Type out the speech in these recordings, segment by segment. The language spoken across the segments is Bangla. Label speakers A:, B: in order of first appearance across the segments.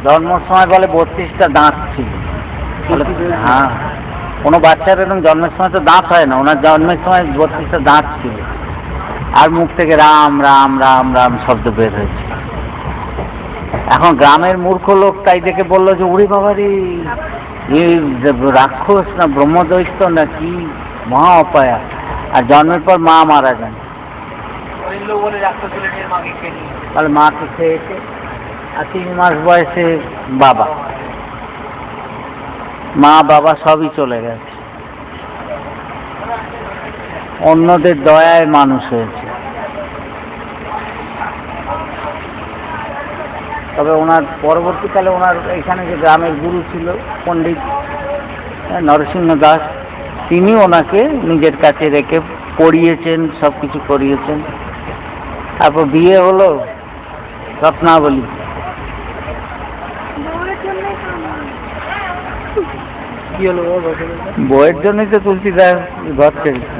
A: জন্মের সময় বলে 32টা দাঁত ছিল। হ্যাঁ, কোনো বাচ্চার এরকম জন্মের সময় তো দাঁত হয় না, ওনার জন্মের সময় 32টা দাঁত ছিল, আর মুখ থেকে রাম রাম রাম রাম শব্দ বের হয়েছে। এখন গ্রামের মূর্খ লোক তাই দেখে বললো যে উড়ি বাবারি, এই রাক্ষস না ব্রহ্মদৈত্য না কি মহা অপায়া। আর জন্মের পর মা মারা যান, তাহলে মাকে খেয়েছে। আর 3 মাস বয়সে বাবা, মা বাবা সবই চলে গেছে, অন্যদের দয়ায় মানুষ হয়েছে। তবে ওনার পরবর্তীকালে ওনার এখানে যে গ্রামের গুরু ছিল পণ্ডিত নরসিংহ দাস, তিনি ওনাকে নিজের কাছে রেখে পড়িয়েছেন, সব কিছু করিয়েছেন। তারপর বিয়ে হলো রত্নাবলী। কি হলো? বইয়ের জন্যই তো তুলসীদাস ঘর ছেড়েছে।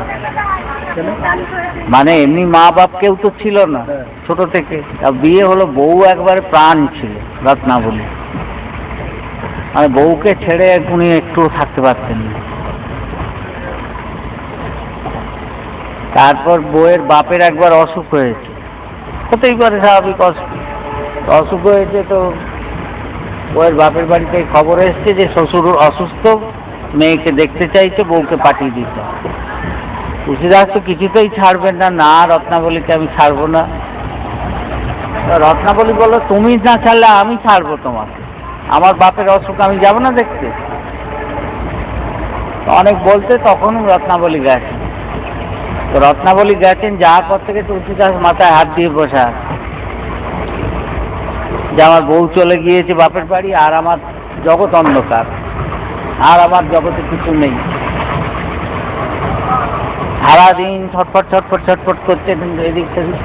A: মানে এমনি মা বাপ কেউ তো ছিল না ছোট থেকে, বিয়ে হলো। বউ একবারে প্রাণ ছিল রত্নাবলী, মানে বউকে ছেড়ে উনি একটু থাকতে পারতেন না। তারপর বউয়ের বাপের একবার অসুখ হয়েছে, হতেই পারে স্বাভাবিক অসুখ হয়েছে। তো বউয়ের বাপের বাড়িতে খবর এসছে যে শ্বশুর অসুস্থ, মেয়েকে দেখতে চাইছে, বউকে পাঠিয়ে দিতে। তুলসীদাস তো কিছুতেই ছাড়বেন না, না রত্নাবলীকে আমি ছাড়বো না। রত্নাবলী বললো তুমি না ছাড়লে আমি ছাড়বো তোমাকে, আমার বাপের অসুখ আমি যাবো না দেখতে। অনেক বলতে তখন রত্নাবলী গেছেন। তো রত্নাবলী গেছেন, যাওয়ার পর থেকে তুলসীদাস মাথায় হাত দিয়ে বসা যে আমার বউ চলে গিয়েছে বাপের বাড়ি, আর আমার জগৎ অন্ধকার, আর আমার জগতে কিছু নেই। সারাদিন ছটফট ছটফট ছটফট করছে এদিক সেদিক।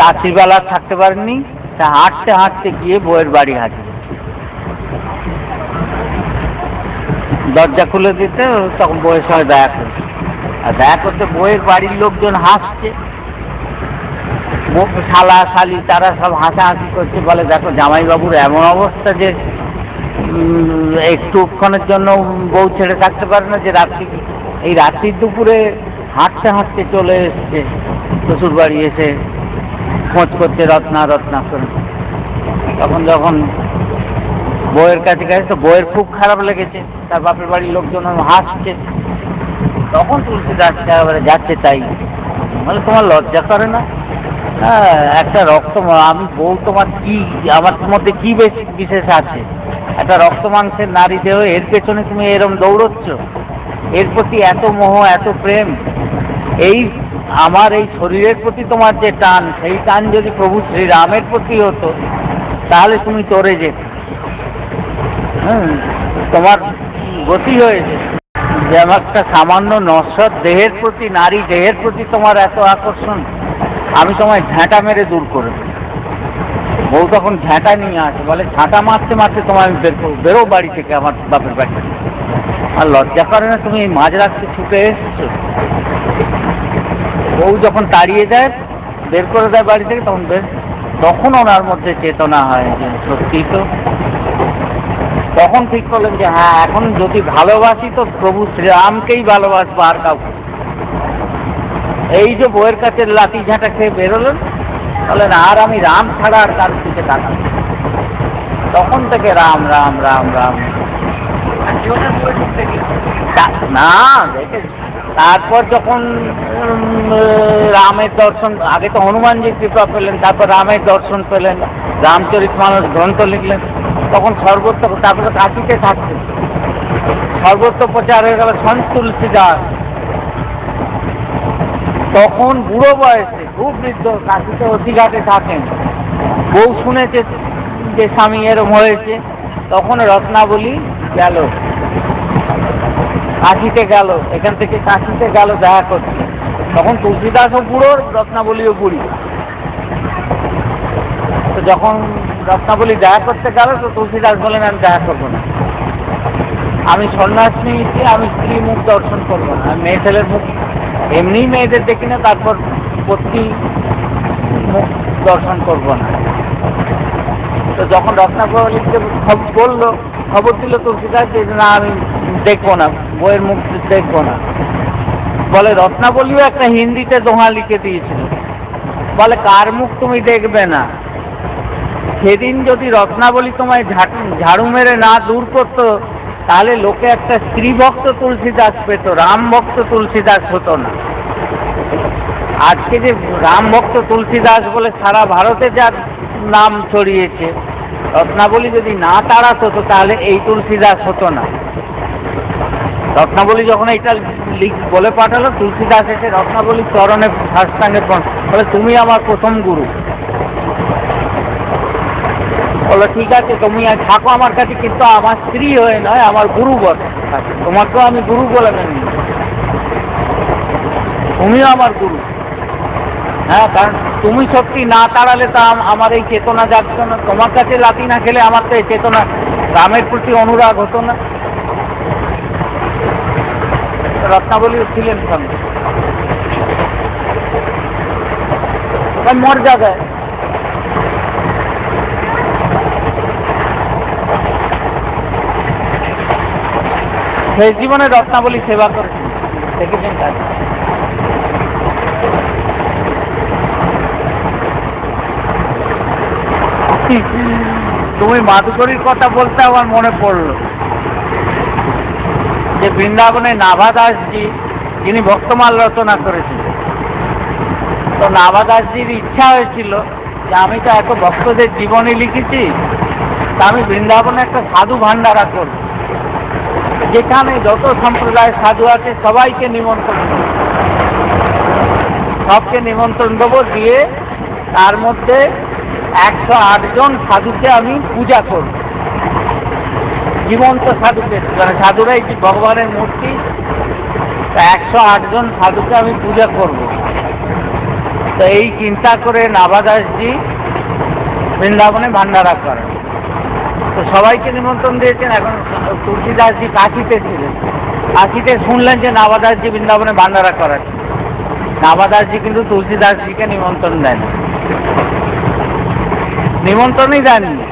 A: রাত্রিবেলা থাকতে পারেননি, তা হাঁটতে হাঁটতে গিয়ে বউয়ের বাড়ি হাজির। দরজা খুলে দিতে তখন বউয়ের সঙ্গে দেখা করছে, আর দেখা করতে বউয়ের বাড়ির লোকজন হাসছে, শালা শালি তারা সব হাসাহাসি করছে। বলে দেখো জামাইবাবুর এমন অবস্থা যে একটুক্ষণের জন্য বউ ছেড়ে থাকতে পারে না, যে এই রাত্রির দুপুরে হাঁটতে হাঁটতে চলে এসছে শ্বশুর বাড়ি, এসে খোঁজ করছে রত্না রত্না করে। তখন যখন বউয়ের কাছে গেছে তো বউয়ের খুব খারাপ লেগেছে, তার বাপের বাড়ির লোকজন হাসছে। তখন তুলসীদাস একেবারে যাচ্ছে তাই, বলে তোমার লজ্জা করে না? হ্যাঁ, একটা রক্ত, আমি বউ তোমার কি, আমার মধ্যে কি বিশেষ আছে? একটা রক্ত মাংসের নারী দেহ, এর পেছনে তুমি এরম দৌড়চ্ছ, এর প্রতি এত মোহ এত প্রেম। এই আমার এই শরীরের প্রতি তোমার যে টান, সেই টান যদি প্রভু শ্রীরামের প্রতি হতো তাহলে তুমি তরে যেতে। তোমার গতি হয়েছে যে আমার একটা সামান্য নশ্বর দেহের প্রতি, নারী দেহের প্রতি তোমার এত আকর্ষণ, আমি তোমায় ঝাঁটা মেরে দূর করে দেব। বউ তখন ঝাঁটা নিয়ে আসে, বলে ঝাঁটা মারতে মারতে তোমায় আমি বেরো বাড়ি থেকে, আমার বাপের বাড়ি। আর লজ্জা করে না তুমি এই মাঝরাত্রে ছুটে এসছো? বউ যখন তাড়িয়ে দেয়, বের করে দেয় বাড়ি থেকে, তখন ওনার মধ্যে চেতনা হয় যে সত্যি তো। তখন ঠিক করলেন যে হ্যাঁ, এখন যদি ভালোবাসি তো প্রভু শ্রীরামকেই ভালোবাসবো, আর কাউকে। এই যে বউয়ের কাছে লাঠি ঝাঁটা খেয়ে বেরোলেন, বলেন আর আমি রাম ছাড়া আর কার দিকে তাকাবো। তখন থেকে রাম রাম রাম রাম না দেখে। তারপর যখন রামের দর্শন, আগে তো হনুমানজির কৃপা পেলেন, তারপর রামের দর্শন পেলেন, রামচরিতমানস গ্রন্থ লিখলেন, তখন সর্বত্র, তারপরে কাশিতে থাকতেন, সর্বত্র প্রচার হয়ে গেল সন্ত তুলসীদাস। তখন বুড়ো বয়সে, খুব বৃদ্ধ, কাশিতে অতিঘাটে থাকেন, বউ শুনেছে যে স্বামী এরম হয়েছে, তখন রত্নাবলী গেল, কাশিতে গেল, এখান থেকে কাশিতে গেল দেখা করতে। তখন তুলসীদাসও বুড়ো, রত্নাবলীও বুড়ি। তো যখন রত্নাবলী দেখা করতে গেল, তো তুলসীদাস বলেন আমি দেখা করবো না, আমি সন্ন্যাস নিয়েছি, আমি স্ত্রী মুখ দর্শন করবো না, আমি মেয়ে ছেলের মুখ এমনি মেয়েদের দেখি না, তারপর পত্নী মুখ দর্শন করবো না। তো যখন রত্নাবলীকে বললো, খবর দিল তুলসীদাস যে না আমি দেখবো না, বইয়ের মুখ দেখবো না। বলে রত্নাবলীও একটা হিন্দিতে দোহা লিখে দিয়েছিল, বলে কার মুখ তুমি দেখবে না? সেদিন যদি রত্নাবলী তোমায় ঝাড়ু মেরে না দূর করতো, তাহলে লোকে একটা স্ত্রী ভক্ত তুলসীদাস পেত, রাম ভক্ত তুলসীদাস হতো না। আজকে যে রাম ভক্ত তুলসীদাস বলে সারা ভারতে যার নাম ছড়িয়েছে, রত্নাবলী যদি না তাড়াতো তো তাহলে এই তুলসীদাস হতো না। রত্নাবলী যখন এইটা বলে পাঠালো, তুলসীদাস এসে রত্নাবলীর চরণে সাষ্টাঙ্গে বলে তুমি আমার প্রথম গুরু। বলো ঠিক আছে, তুমি আজ থাকো আমার কাছে, কিন্তু আমার স্ত্রী হয়ে নয়, আমার গুরু বলে। তোমাকেও আমি গুরু বলে মেনে নিই, তুমিও আমার গুরু। হ্যাঁ, কারণ তুমি সত্যি না তাড়ালে তো আমার এই চেতনা জাগতো না, তোমার কাছে লাথি না খেলে আমার তো এই চেতনা রামের প্রতি অনুরাগ হতো না। রত্নাবলীও ছিলেন সঙ্গে, মর্যাদায়। শেষ জীবনে রত্নাবলী সেবা করেছেন, দেখেছেন কাজ। তুমি মাধুকরীর কথা বলতে আমার মনে পড়লো যে বৃন্দাবনে নাভাদাসজি, যিনি ভক্তমাল রচনা করেছিলেন, তো নাভাদাসজির ইচ্ছা হয়েছিল যে আমি তো এত ভক্তদের জীবনী লিখেছি, তা আমি বৃন্দাবনে একটা সাধু ভান্ডারা করব, যেখানে যত সম্প্রদায়ের সাধু আছে সবাইকে নিমন্ত্রণ দেবো, সবকে নিমন্ত্রণ দেবো, দিয়ে তার মধ্যে 108 জন সাধুকে আমি পূজা করব, জীবন্ত সাধুকে, মানে সাধুরাই ভগবানের মূর্তি, 108 জন সাধুকে আমি পূজা করব। তো এই চিন্তা করে নাভাদাসজি বৃন্দাবনে ভান্ডারা করেন। তো সবাইকে নিমন্ত্রণ দিয়েছেন। এখন তুলসীদাসজি কাশিতে ছিলেন, কাশিতে শুনলেন যে নাভাদাসজি বৃন্দাবনে ভান্ডারা করাচ্ছেন। নাভাদাসজি কিন্তু তুলসীদাসজিকে নিমন্ত্রণ দেন, নিমন্ত্রণই দেননি।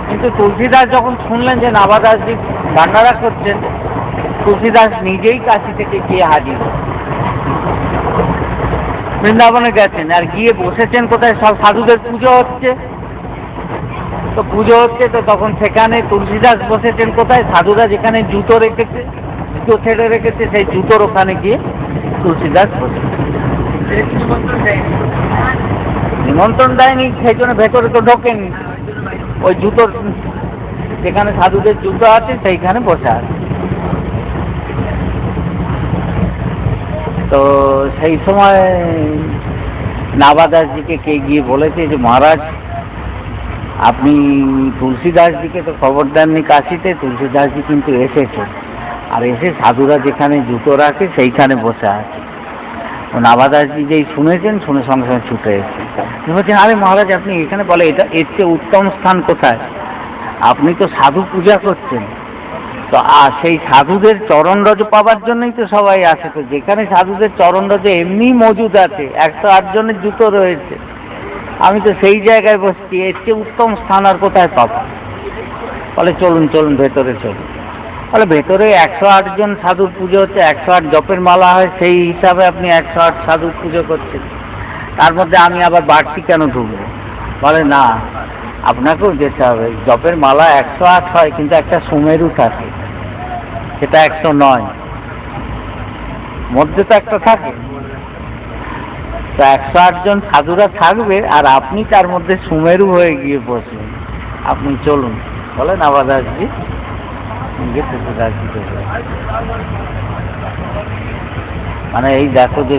A: কিন্তু তুলসীদাস যখন শুনলেন যে নাভাদাসজি ভান্ডারা করছেন, তুলসীদাস নিজেই কাশি থেকে গিয়ে হাজির বৃন্দাবনে গেছেন, আর গিয়ে বসেছেন কোথায়, সব সাধুদের পুজো হচ্ছে। তো পুজো হচ্ছে, তো তখন সেখানে তুলসীদাস বসেছেন কোথায়, সাধুরা যেখানে জুতো রেখেছে, জুতো ছেড়ে রেখেছে, সেই জুতোর ওখানে গিয়ে তুলসীদাস বসেছে। নিমন্ত্রণ দেয়নি, সেই জন্য ভেতরে তো ঢোকেনি, ওই জুতোর যেখানে সাধুদের জুতো আছে সেইখানে বসে আছে। তো সেই সময় নাভাদাসজিকে কে গিয়ে বলেছে যে মহারাজ, আপনি তুলসীদাসজিকে তো খবর দেননি কাশিতে, তুলসীদাসজি কিন্তু এসেছে, আর এসে সাধুরা যেখানে জুতো রাখে সেইখানে বসে আছে। নাভাদাসজি যেই শুনেছেন, শুনে সঙ্গে সঙ্গে ছুটে এসেছেন, বলছেন আরে মহারাজ আপনি এখানে, বলে এটা এর চেয়ে উত্তম স্থান কোথায়, আপনি তো সাধু পূজা করছেন, তো সেই সাধুদের চরণরজ পাবার জন্যই তো সবাই আসে, তো যেখানে সাধুদের চরণরজ এমনি মজুদ আছে, 108 জনের জুতো রয়েছে, আমি তো সেই জায়গায় বসছি, এর চেয়ে উত্তম স্থান আর কোথায় পাবো। বলে চলুন চলুন ভেতরে চলুন। বলে ভেতরে 108 জন সাধুর পুজো হচ্ছে, 108 জপের মালা হয়, সেই হিসাবে আপনি 108 সাধুর পুজো করছেন, তার মধ্যে আমি আবার বাড়তি কেন ঢুকবো? বলে না, আপনাকেও যেতে হবে, জপের মালা 108 হয়, কিন্তু একটা সুমেরু থাকে, সেটা 109, মধ্যে তো একটা থাকে। তো 108 জন সাধুরা থাকবে, আর আপনি তার মধ্যে সুমেরু হয়ে গিয়ে বসবেন, আপনি চলুন। বলে নাভাদাসজি নিজে তুলসীদাসজি, মানে এই দেখো যে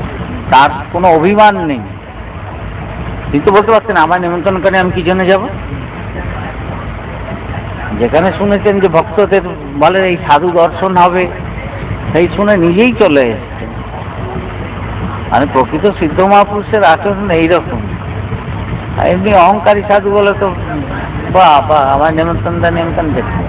A: তার কোনো অভিমান নেই, কিন্তু বলতে পারছেন আমার নিমন্ত্রণ করে আমি কি জন্য যাব? যেখানে শুনেছেন যে ভক্তদের বলে এই সাধু দর্শন হবে, সেই শুনে নিজেই চলে এসছেন। মানে প্রকৃত সিদ্ধ মহাপুরুষের আচরণ এইরকম। এমনি অহংকারী সাধু বলে তো বা আমার নিমন্ত্রণ দেন, নিমন্ত্রণ দেখতে